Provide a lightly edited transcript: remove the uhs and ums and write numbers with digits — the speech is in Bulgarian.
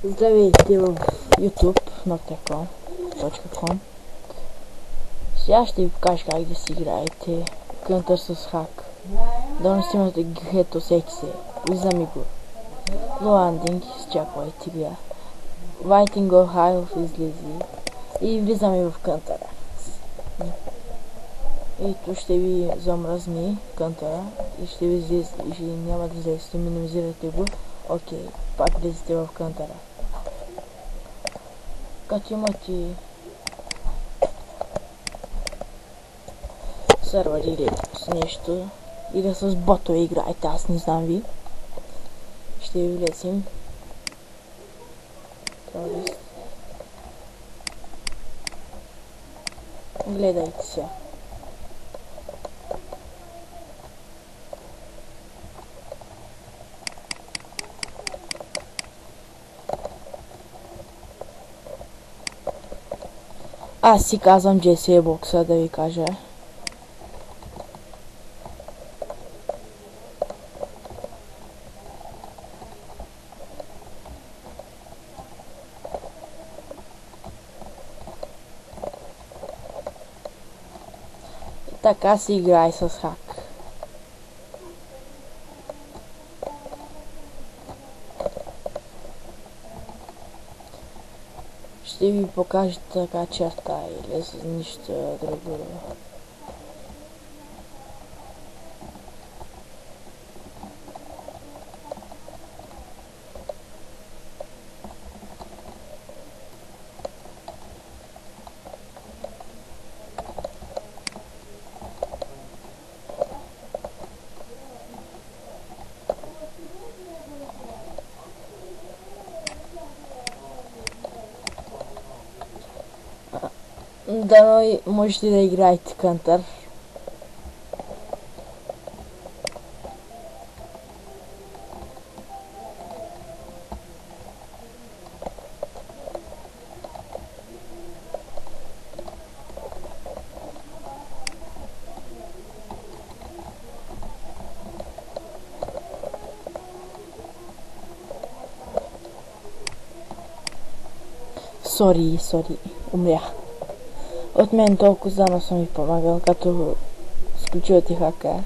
Здравейте в youtube.com. Сега ще ви покажа как да си играете Counter с хак. Долу ще имате гето всеки се. Влизаме го. Лоандинг, изчаквайте вие. Writing or high излезе. И влизаме в Counter. Ето ще ви замразни Counter и ще ви излезе, и няма да излезе, ще минимизирате го. Окей, пак влезете в Counter. Като имате сервер или с нещо, или с ботове играете, аз не знам ви. Ще ви влезем. Гледайте сега. Аз си казвам JC бокса, да ви кажа. Така си играй с хак. Ще ви покажа така черта или с нищо друго. Да, можете да играете Counter. Сори, умрях. От мен толкова зано съм ви помагал, като сключвате хака.